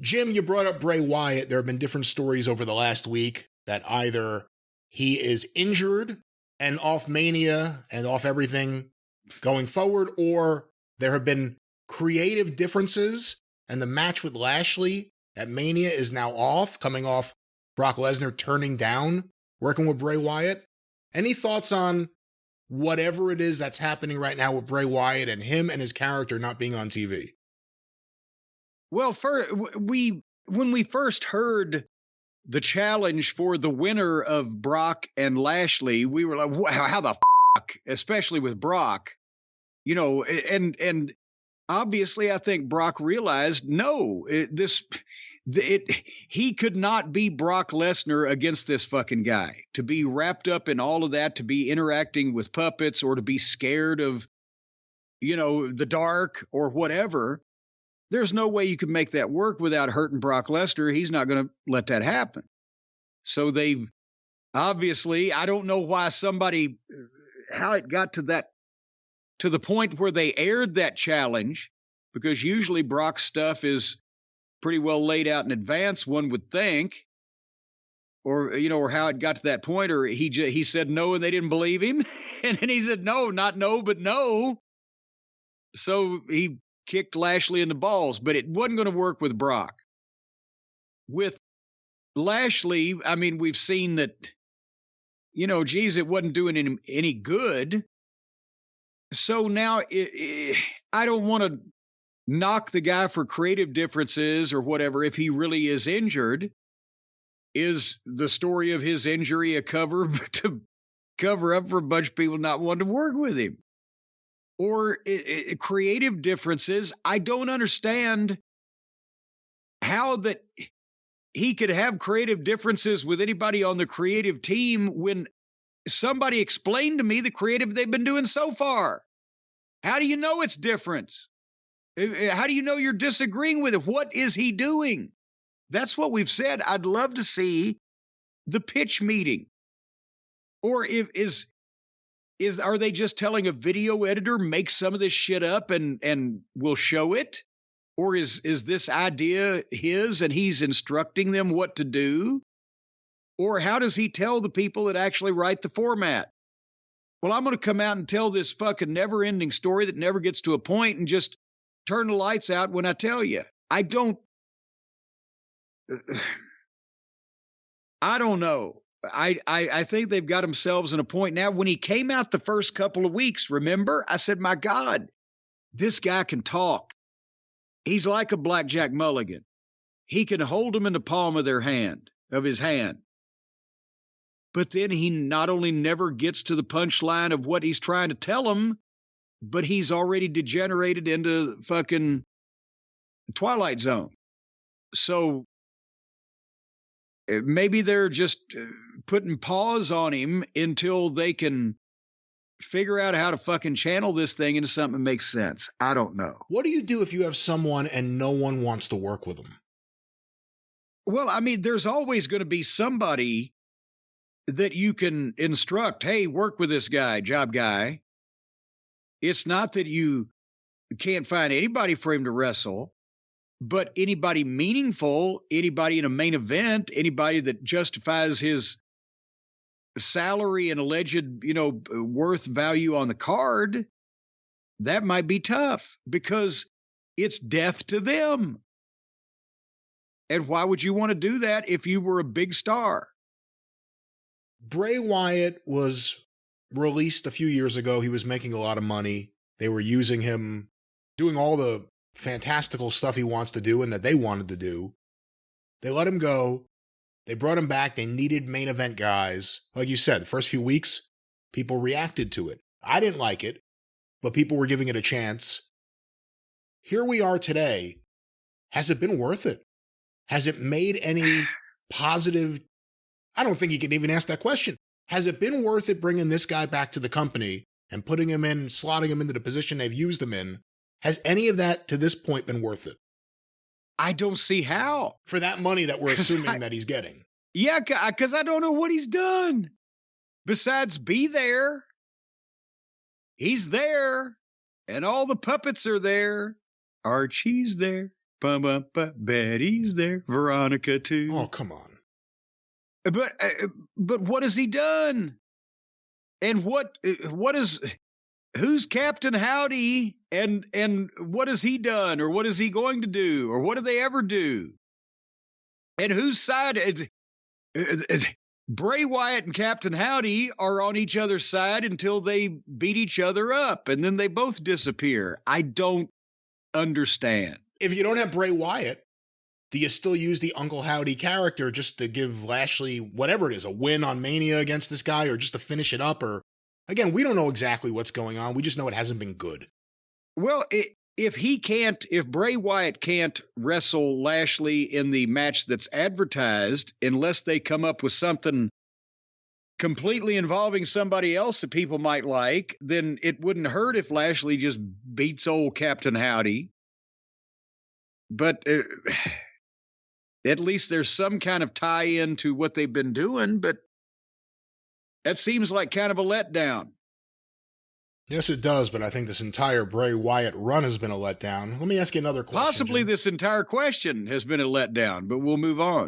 Jim, you brought up Bray Wyatt. There have been different stories over the last week that either he is injured and off Mania and off everything going forward, or there have been creative differences and the match with Lashley at Mania is now off, coming off Brock Lesnar turning down working with Bray Wyatt. Any thoughts on whatever it is that's happening right now with Bray Wyatt and him and his character not being on TV? Well, when we first heard the challenge for the winner of Brock and Lashley, we were like, wow, how the fuck, especially with Brock, you know, and obviously I think Brock realized, no, he could not be Brock Lesnar against this fucking guy. To be wrapped up in all of that, to be interacting with puppets or to be scared of, you know, the dark or whatever. There's no way you can make that work without hurting Brock Lesnar. He's not going to let that happen. So they've obviously, I don't know why how it got to the point where they aired that challenge, because usually Brock's stuff is pretty well laid out in advance, one would think, or, you know, or how it got to that point, or he said no and they didn't believe him. And then he said, no, not no, but no. So he kicked Lashley in the balls, but it wasn't going to work with Brock. With Lashley, I mean, we've seen that, you know, geez, it wasn't doing him any good. So now I don't want to knock the guy for creative differences or whatever. If he really is injured, is the story of his injury a cover to cover up for a bunch of people not wanting to work with him? Or creative differences? I don't understand how that he could have creative differences with anybody on the creative team when somebody explained to me the creative they've been doing so far. How do you know it's different? How do you know you're disagreeing with it? What is he doing? That's what we've said. I'd love to see the pitch meeting. Or are they just telling a video editor, make some of this shit up and we'll show it? Or is this idea his and he's instructing them what to do? Or how does he tell the people that actually write the format? Well, I'm going to come out and tell this fucking never-ending story that never gets to a point and just turn the lights out when I tell you. I don't know. I think they've got themselves in a point now. When he came out the first couple of weeks, remember? I said, my God, this guy can talk. He's like a blackjack mulligan. He can hold them in the palm of his hand. But then he not only never gets to the punchline of what he's trying to tell them, but he's already degenerated into fucking Twilight Zone. So maybe they're just putting pause on him until they can figure out how to fucking channel this thing into something that makes sense. I don't know. What do you do if you have someone and no one wants to work with them? Well, I mean, there's always going to be somebody that you can instruct. Hey, work with this guy, job guy. It's not that you can't find anybody for him to wrestle, but anybody meaningful, anybody in a main event, anybody that justifies his salary and alleged, you know, worth value on the card, that might be tough because it's death to them. And why would you want to do that if you were a big star? Bray Wyatt was released a few years ago. He was making a lot of money. They were using him, doing all the fantastical stuff he wants to do and that they wanted to do. They let him go. They brought him back. They needed main event guys. Like you said, the first few weeks, people reacted to it. I didn't like it, but people were giving it a chance. Here we are today. Has it been worth it? Has it made any positive? I don't think you can even ask that question. Has it been worth it bringing this guy back to the company and putting him in, slotting him into the position they've used him in? Has any of that to this point been worth it? I don't see how. For that money that we're assuming that he's getting. Yeah, because I don't know what he's done. Besides be there. He's there. And all the puppets are there. Archie's there. Betty's there, Veronica too. Oh, come on. But what has he done? And who's Captain Howdy? And what has he done, or what is he going to do, or what do they ever do? And whose side? Bray Wyatt and Captain Howdy are on each other's side until they beat each other up, and then they both disappear. I don't understand. If you don't have Bray Wyatt, do you still use the Uncle Howdy character just to give Lashley, whatever it is, a win on Mania against this guy, or just to finish it up? Or, again, we don't know exactly what's going on. We just know it hasn't been good. Well, if Bray Wyatt can't wrestle Lashley in the match that's advertised, unless they come up with something completely involving somebody else that people might like, then it wouldn't hurt if Lashley just beats old Captain Howdy. But at least there's some kind of tie-in to what they've been doing, but that seems like kind of a letdown. Yes, it does, but I think this entire Bray Wyatt run has been a letdown. Let me ask you another question. Possibly Jim. this entire question has been a letdown, but we'll move on.